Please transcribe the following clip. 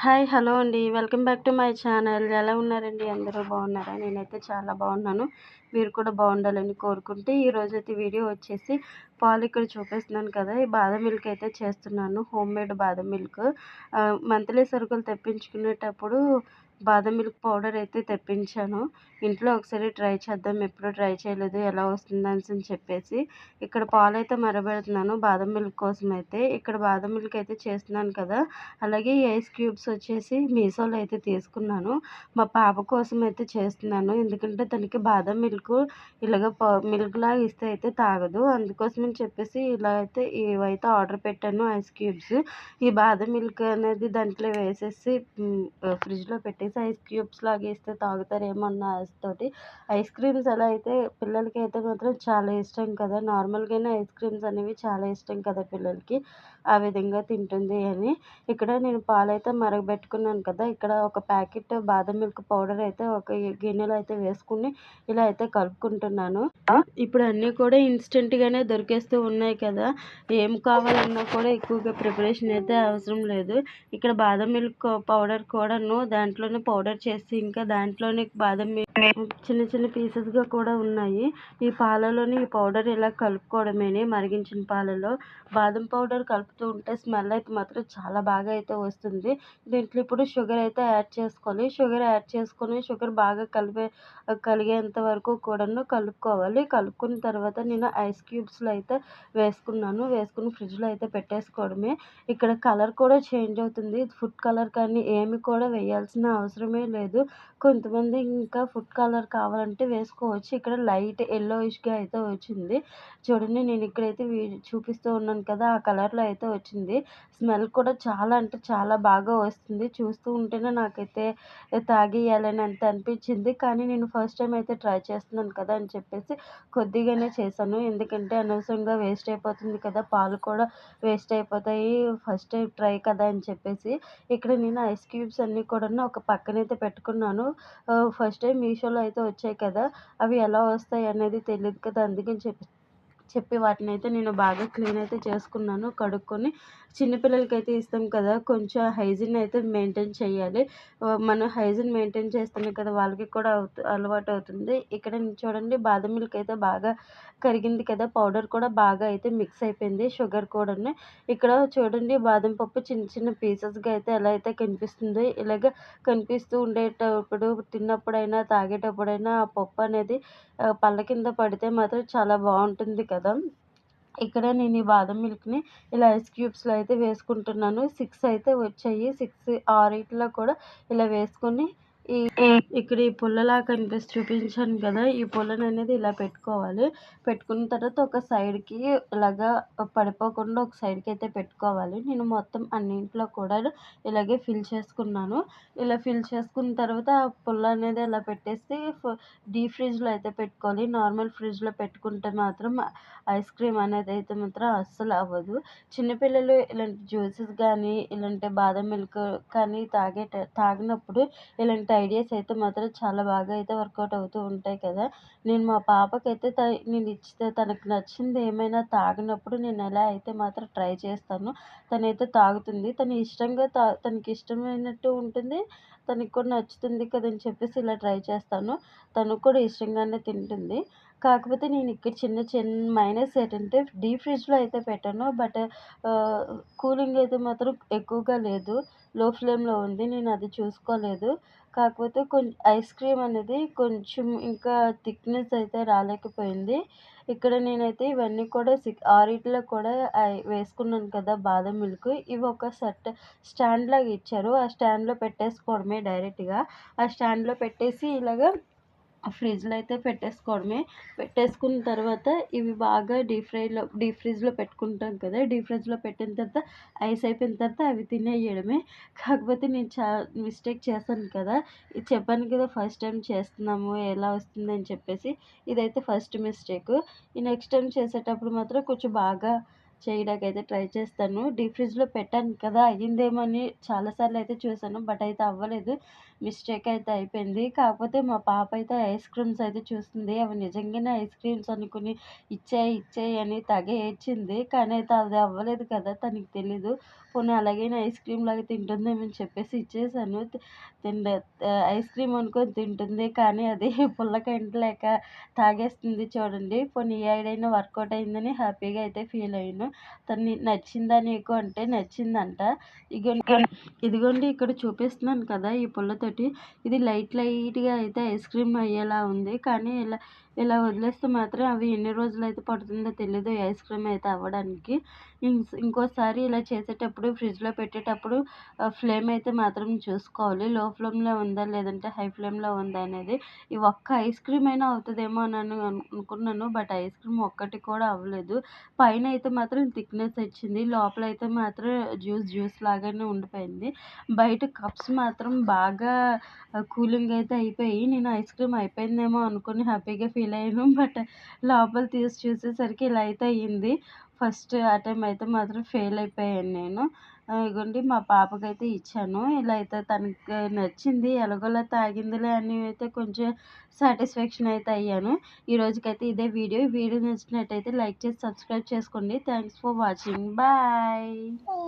Hi! Hello అండి. Welcome back to my channel. ఎలా ఉన్నారండి? అందరూ బాగున్నారా? నేనైతే చాలా బాగున్నాను. మీరు కూడా బాగుండాలని కోరుకుంటే ఈరోజైతే వీడియో వచ్చేసి పాలు ఇక్కడ చూపిస్తున్నాను కదా! ఈ బాదం మిల్క్ అయితే చేస్తున్నాను. హోమ్ మేడ్ బాదం మిల్క్. మంత్లీ సరుకులు తెప్పించుకునేటప్పుడు బాదం మిల్క్ పౌడర్ అయితే తెప్పించాను. ఇంట్లో ఒకసారి ట్రై చేద్దాం, ఎప్పుడూ ట్రై చేయలేదు, ఎలా వస్తుందని చెప్పేసి ఇక్కడ పాలైతే మరగబెడుతున్నాను బాదం మిల్క్ కోసం అయితే. ఇక్కడ బాదం మిల్క్ అయితే చేస్తున్నాను కదా! అలాగే ఈ ఐస్ క్యూబ్స్ వచ్చేసి మీషోలో అయితే తీసుకున్నాను. మా పాప కోసం అయితే చేస్తున్నాను. ఎందుకంటే తనకి బాదం మిల్క్ ఇలాగ మిల్క్‌లాగా ఇస్తే అయితే తాగదు. అందుకోసమని చెప్పేసి ఇలా అయితే ఇవైతే ఆర్డర్ పెట్టాను ఐస్ క్యూబ్స్. ఈ బాదం మిల్క్ అనేది దాంట్లో వేసేసి ఫ్రిడ్జ్‌లో పెట్టేసి ఐస్ క్యూబ్స్ లాగా ఇస్తే తాగుతారేమో అన్న ఆశతోటి ఐస్ క్రీమ్స్ అలా అయితే పిల్లలకి అయితే మాత్రం చాలా ఇష్టం కదా! నార్మల్‌గానే ఐస్ క్రీమ్స్ అనేవి చాలా ఇష్టం కదా పిల్లలకి. ఆ విధంగా తింటుంది అని ఇక్కడ నేను పాలైతే మరగబెట్టుకున్నాను కదా! ఇక్కడ ఒక ప్యాకెట్ బాదం మిల్క్ పౌడర్ అయితే ఒక గిన్నెలో అయితే వేసుకొని ఇలా అయితే కలుపుకుంటున్నాను. ఇప్పుడు అన్నీ కూడా ఇన్‌స్టెంట్‌గానే దొరికేస్తూ ఉన్నాయి కదా! ఏం కావాలన్నా కూడా ఎక్కువగా ప్రిపరేషన్ అయితే అవసరం లేదు. ఇక్కడ బాదం మిల్క్ పౌడర్ కూడాను దాంట్లోనే పౌడర్ చేసి ఇంకా దాంట్లోనే బాదం మిల్క్ చిన్న చిన్న పీసెస్‌గా కూడా ఉన్నాయి. ఈ పాలలోని ఈ పౌడర్ ఇలా కలుపుకోవడమేని మరిగించిన పాలలో బాదం పౌడర్ కలుపుతూ ఉంటే స్మెల్ అయితే మాత్రం చాలా బాగా అయితే వస్తుంది. దీంట్లో ఇప్పుడు షుగర్ అయితే యాడ్ చేసుకోవాలి. షుగర్ యాడ్ చేసుకొని షుగర్ బాగా కలిగేంత వరకు కూడాను కలుపుకోవాలి. కలుపుకున్న తర్వాత నేను ఐస్ క్యూబ్స్‌లో అయితే వేసుకున్నాను. వేసుకొని ఫ్రిడ్జ్‌లో అయితే పెట్టేసుకోవడమే. ఇక్కడ కలర్ కూడా చేంజ్ అవుతుంది. ఫుడ్ కలర్ కానీ ఏమి కూడా వేయాల్సిన అవసరమే లేదు. కొంతమంది ఇంకా ఫుడ్ కలర్ కావాలంటే వేసుకోవచ్చు. ఇక్కడ లైట్ యెల్లోయిష్‌గా అయితే వచ్చింది. చూడండి నేను ఇక్కడైతే చూపిస్తూ ఉన్నాను కదా! ఆ కలర్‌లో అయితే వచ్చింది. స్మెల్ కూడా చాలా అంటే చాలా బాగా వస్తుంది. చూస్తూ ఉంటేనే నాకైతే తాగేయాలని అంత అనిపించింది. కానీ నేను ఫస్ట్ టైమ్ అయితే ట్రై చేస్తున్నాను కదా అని చెప్పేసి కొద్దిగానే చేశాను. ఎందుకంటే అనవసరంగా వేస్ట్ అయిపోతుంది కదా! పాలు కూడా వేస్ట్ అయిపోతాయి. ఫస్ట్ టైం ట్రై కదా అని చెప్పేసి ఇక్కడ నేను ఐస్ క్యూబ్స్ అన్నీ కూడాను ఒక పక్కనైతే పెట్టుకున్నాను. ఫస్ట్ టైం మీషోలో అయితే వచ్చాయి కదా! అవి ఎలా వస్తాయి అనేది తెలీదు కదా! అందుకని చెప్పి వాటినైతే నేను బాగా క్లీన్ అయితే చేసుకున్నాను. కడుక్కొని చిన్న పిల్లలకైతే ఇస్తాం కదా! కొంచెం హైజీన్ అయితే మెయింటైన్ చేయాలి. మనం హైజీన్ మెయింటైన్ చేస్తేనే కదా వాళ్ళకి కూడా అలవాటు అవుతుంది. ఇక్కడ చూడండి బాదం మిల్క్ అయితే బాగా కరిగింది కదా! పౌడర్ కూడా బాగా అయితే మిక్స్ అయిపోయింది. షుగర్ కూడాను. ఇక్కడ చూడండి బాదం పప్పు చిన్న చిన్న పీసెస్‌గా అయితే ఎలా అయితే కనిపిస్తుందో ఇలాగ కనిపిస్తూ ఉండేటప్పుడు తిన్నప్పుడైనా, తాగేటప్పుడైనా ఆ పప్పు అనేది పళ్ళ కింద పడితే మాత్రం చాలా బావుంటుంది కదా! ఇక్కడ నేను ఈ బాదం మిల్క్‌ని ఇలా ఐస్ క్యూబ్స్‌లో అయితే వేసుకుంటున్నాను. 6 అయితే వచ్చాయి. 6 కూడా ఇలా వేసుకొని ఈ ఇక్కడ ఈ పుల్లలా చూపించాను కదా! ఈ పుల్లననేది ఇలా పెట్టుకోవాలి. పెట్టుకున్న తర్వాత ఒక సైడ్‌కి ఇలాగా పడిపోకుండా ఒక సైడ్‌కి అయితే పెట్టుకోవాలి. నేను మొత్తం అన్నింట్లో కూడా ఇలాగే ఫిల్ చేసుకున్నాను. ఇలా ఫిల్ చేసుకున్న తర్వాత ఆ పుల్ల అనేది అలా పెట్టేసి డీప్ ఫ్రిడ్జ్‌లో అయితే పెట్టుకోవాలి. నార్మల్ ఫ్రిడ్జ్‌లో పెట్టుకుంటే మాత్రం ఐస్ క్రీమ్ అనేది అయితే మాత్రం అస్సలు అవ్వదు. చిన్న పిల్లలు ఇలాంటి జ్యూసెస్ గానీ, ఇలాంటి బాదం మిల్క్ కానీ తాగినప్పుడు ఇలాంటి ఐడియాస్ అయితే మాత్రం చాలా బాగా అయితే వర్కౌట్ అవుతూ ఉంటాయి కదా! నేను మా పాపకైతే నేను ఇచ్చితే తనకు నచ్చింది ఏమైనా తాగినప్పుడు నేను ఎలా అయితే మాత్రం ట్రై చేస్తాను. తనైతే తాగుతుంది. తను ఇష్టంగా తనకి ఇష్టమైనట్టు ఉంటుంది. తనకి కూడా నచ్చుతుంది కదా అని చెప్పేసి ఇలా ట్రై చేస్తాను. తను కూడా ఇష్టంగానే తింటుంది. కాకపోతే నేను ఇక్కడ చిన్న మైనస్ ఏంటంటే డీప్ ఫ్రిడ్జ్‌లో అయితే పెట్టాను. బట్ కూలింగ్ అయితే మాత్రం ఎక్కువగా లేదు. లో ఫ్లేమ్‌లో ఉంది. నేను అది చూసుకోలేదు. కాకపోతే ఐస్ క్రీమ్ అనేది కొంచెం ఇంకా థిక్‌నెస్ అయితే రాలేకపోయింది. ఇక్కడ నేనైతే ఇవన్నీ కూడా 6 కూడా వేసుకున్నాను కదా బాదం మిల్క్. ఇవి ఒక స్టాండ్‌లాగా ఇచ్చారు. ఆ స్టాండ్‌లో పెట్టేసుకోవడమే డైరెక్ట్‌గా. ఆ స్టాండ్‌లో పెట్టేసి ఇలాగా ఫ్రిడ్జ్‌లో అయితే పెట్టేసుకోవడమే. పెట్టేసుకున్న తర్వాత ఇవి బాగా డీప్ ఫ్రిడ్జ్‌లో పెట్టుకుంటాం కదా! డీప్ ఫ్రిడ్జ్‌లో పెట్టిన తర్వాత ఐస్ అయిపోయిన తర్వాత అవి తినేయడమే. కాకపోతే నేను మిస్టేక్ చేశాను కదా! ఇది చెప్పాను కదా! ఫస్ట్ టైమ్ చేస్తున్నాము ఎలా వస్తుందని చెప్పేసి. ఇదైతే ఫస్ట్ మిస్టేకు. ఈ నెక్స్ట్ టైమ్ చేసేటప్పుడు మాత్రం కొంచెం బాగా చేయడానికైతే ట్రై చేస్తాను. డీప్ ఫ్రిడ్జ్‌లో పెట్టాను కదా! అయ్యిందేమో అని చాలా సార్లు అయితే చూసాను. బట్ అయితే అవ్వలేదు. మిస్టేక్ అయితే అయిపోయింది. కాకపోతే మా పాప అయితే ఐస్ క్రీమ్స్ అయితే చూస్తుంది. అవి నిజంగానే ఐస్ క్రీమ్స్ అనుకుని ఇచ్చేయి, ఇచ్చేయి అని తెగ ఏడ్చింది. కానీ అయితే అది అవ్వలేదు కదా! తనకి తెలీదు. పోనీ అలాగైనా ఐస్ క్రీమ్ లాగా తింటుందేమో అని చెప్పేసి ఇచ్చేసాను. తిండే ఐస్ క్రీమ్ అనుకోని తింటుంది. కానీ అది పుల్లకంటి లేక తాగేస్తుంది చూడండి. పోనీ ఈ ఐడియా వర్కౌట్ అయిందని హ్యాపీగా అయితే ఫీల్ అయ్యాను. నచ్చిందా నీకు అంటే నచ్చిందంట. ఇదిగోండి ఇక్కడ చూపిస్తున్నాను కదా ఈ పుల్లతోటి. ఇది లైట్‌గా అయితే ఐస్ క్రీమ్ అయ్యేలా ఉంది. కానీ ఇలా వదిలేస్తే మాత్రం అవి ఎన్ని రోజులైతే పడుతుందో తెలీదు ఈ ఐస్ క్రీమ్ అయితే అవ్వడానికి. ఇంకోసారి ఇలా చేసేటప్పుడు ఫ్రిడ్జ్‌లో పెట్టేటప్పుడు ఫ్లేమ్ అయితే మాత్రం చూసుకోవాలి. లో ఫ్లేమ్‌లో ఉందా లేదంటే హై ఫ్లేమ్‌లో ఉందా అనేది. ఈ ఒక్క ఐస్ క్రీమ్ అయినా అవుతదేమో అని అనుకున్నాను. బట్ ఐస్ క్రీమ్ ఒక్కటి కూడా అవ్వలేదు. పైన అయితే మాత్రం థిక్‌నెస్ వచ్చింది. లోపలైతే మాత్రం జ్యూస్ లాగానే ఉండిపోయింది. బయట కప్స్ మాత్రం బాగా కూలింగ్ అయితే అయిపోయి నేను ఐస్ క్రీమ్ అయిపోయిందేమో అనుకుని హ్యాపీగా ఫీల్ అయ్యాను. బట్ లోపల తీసి చూసేసరికి ఇలా అయితే అయ్యింది. ఫస్ట్ అటెంప్ట్ అయితే మాత్రం ఫెయిల్ అయిపోయాను నేను. ఇగోండి మా పాపకైతే ఇచ్చాను. ఇలా అయితే తనకి నచ్చింది. ఎలాగోలా తాగిందిలే అని అయితే కొంచెం సాటిస్ఫాక్షన్ అయితే అయ్యాను. ఈ రోజుకైతే ఇదే వీడియో. ఈ వీడియో నచ్చినట్టయితే లైక్ చేసి సబ్స్క్రైబ్ చేసుకోండి. Thanks for watching. బాయ్.